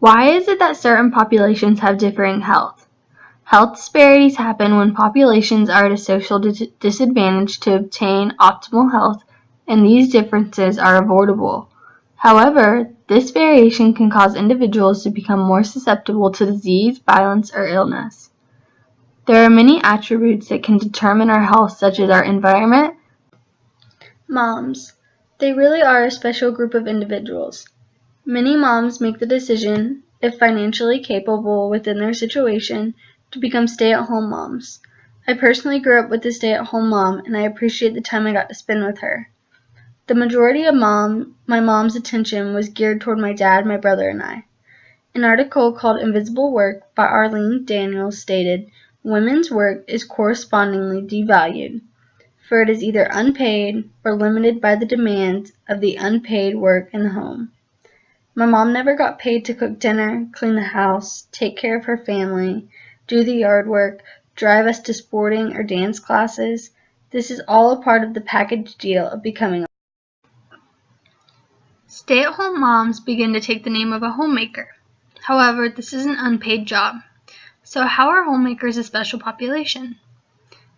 Why is it that certain populations have differing health? Health disparities happen when populations are at a social disadvantage to obtain optimal health, and these differences are avoidable. However, this variation can cause individuals to become more susceptible to disease, violence, or illness. There are many attributes that can determine our health, such as our environment. Moms. They really are a special group of individuals. Many moms make the decision, if financially capable within their situation, to become stay-at-home moms. I personally grew up with a stay-at-home mom, and I appreciate the time I got to spend with her. The majority of my mom's attention was geared toward my dad, my brother, and I. An article called Invisible Work by Arlene Daniels stated, "Women's work is correspondingly devalued, for it is either unpaid or limited by the demands of the unpaid work in the home." My mom never got paid to cook dinner, clean the house, take care of her family, do the yard work, drive us to sporting or dance classes. This is all a part of the package deal of becoming a stay-at-home moms begin to take the name of a homemaker. However, this is an unpaid job. So how are homemakers a special population?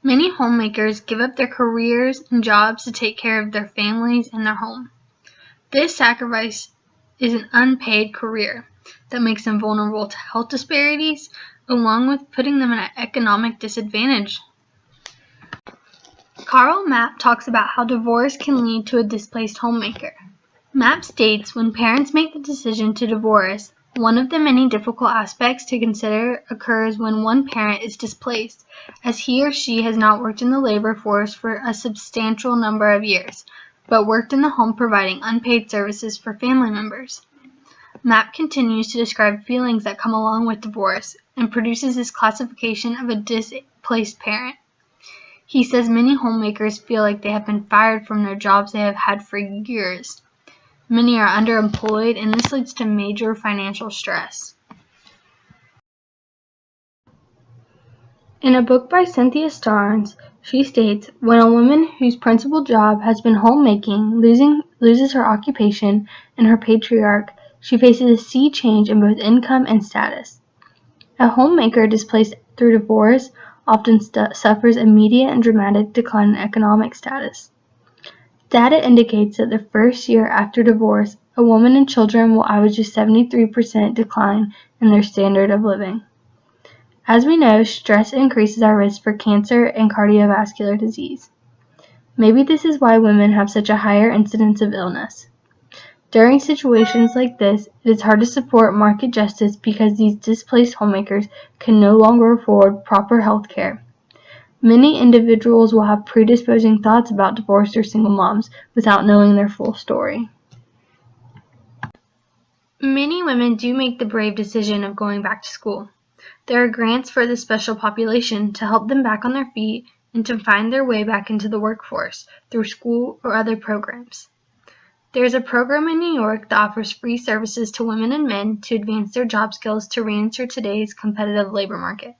Many homemakers give up their careers and jobs to take care of their families and their home. This sacrifice is an unpaid career that makes them vulnerable to health disparities, along with putting them at an economic disadvantage. Carl Mapp talks about how divorce can lead to a displaced homemaker. Mapp states when parents make the decision to divorce, one of the many difficult aspects to consider occurs when one parent is displaced, as he or she has not worked in the labor force for a substantial number of years, but worked in the home providing unpaid services for family members. Mapp continues to describe feelings that come along with divorce and produces this classification of a displaced parent. He says many homemakers feel like they have been fired from their jobs they have had for years. Many are underemployed, and this leads to major financial stress. In a book by Cynthia Starnes, she states, when a woman whose principal job has been homemaking loses her occupation and her patriarch, she faces a sea change in both income and status. A homemaker displaced through divorce often suffers immediate and dramatic decline in economic status. Data indicates that the first year after divorce, a woman and children will average a 73% decline in their standard of living. As we know, stress increases our risk for cancer and cardiovascular disease. Maybe this is why women have such a higher incidence of illness. During situations like this, it is hard to support market justice because these displaced homemakers can no longer afford proper health care. Many individuals will have predisposing thoughts about divorced or single moms without knowing their full story. Many women do make the brave decision of going back to school. There are grants for this special population to help them back on their feet and to find their way back into the workforce through school or other programs. There is a program in New York that offers free services to women and men to advance their job skills to re-enter today's competitive labor market.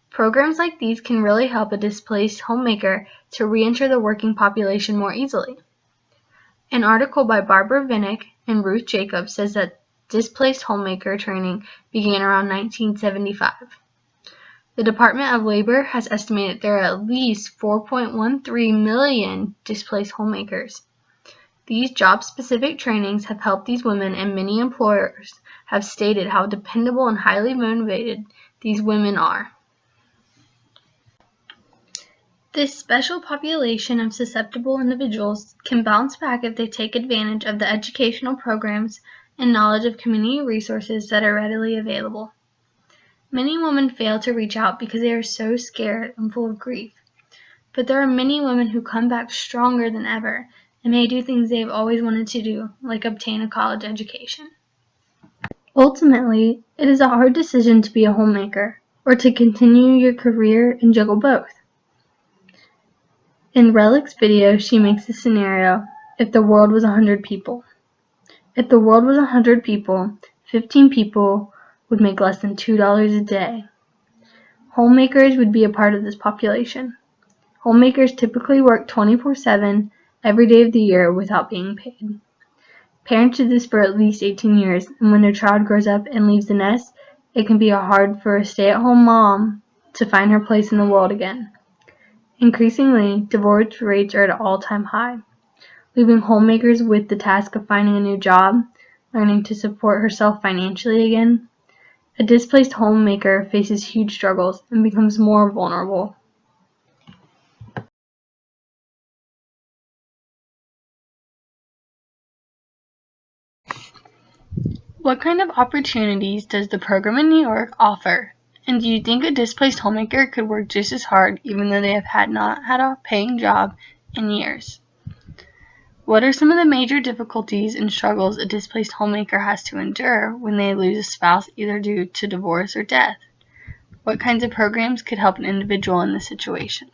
Programs like these can really help a displaced homemaker to re-enter the working population more easily. An article by Barbara Vinnick and Ruth Jacobs says that displaced homemaker training began around 1975. The Department of Labor has estimated there are at least 4.13 million displaced homemakers. These job-specific trainings have helped these women, and many employers have stated how dependable and highly motivated these women are. This special population of susceptible individuals can bounce back if they take advantage of the educational programs and knowledge of community resources that are readily available. Many women fail to reach out because they are so scared and full of grief. But there are many women who come back stronger than ever and may do things they've always wanted to do, like obtain a college education. Ultimately, it is a hard decision to be a homemaker or to continue your career and juggle both. In Relic's video, she makes a scenario, if the world was 100 people. If the world was 100 people, 15 people would make less than $2 a day. Homemakers would be a part of this population. Homemakers typically work 24/7 every day of the year without being paid. Parents do this for at least 18 years, and when their child grows up and leaves the nest, it can be hard for a stay-at-home mom to find her place in the world again. Increasingly, divorce rates are at an all-time high, leaving homemakers with the task of finding a new job, learning to support herself financially again. A displaced homemaker faces huge struggles and becomes more vulnerable. What kind of opportunities does the program in New York offer? And do you think a displaced homemaker could work just as hard even though they have not had a paying job in years? What are some of the major difficulties and struggles a displaced homemaker has to endure when they lose a spouse either due to divorce or death? What kinds of programs could help an individual in this situation?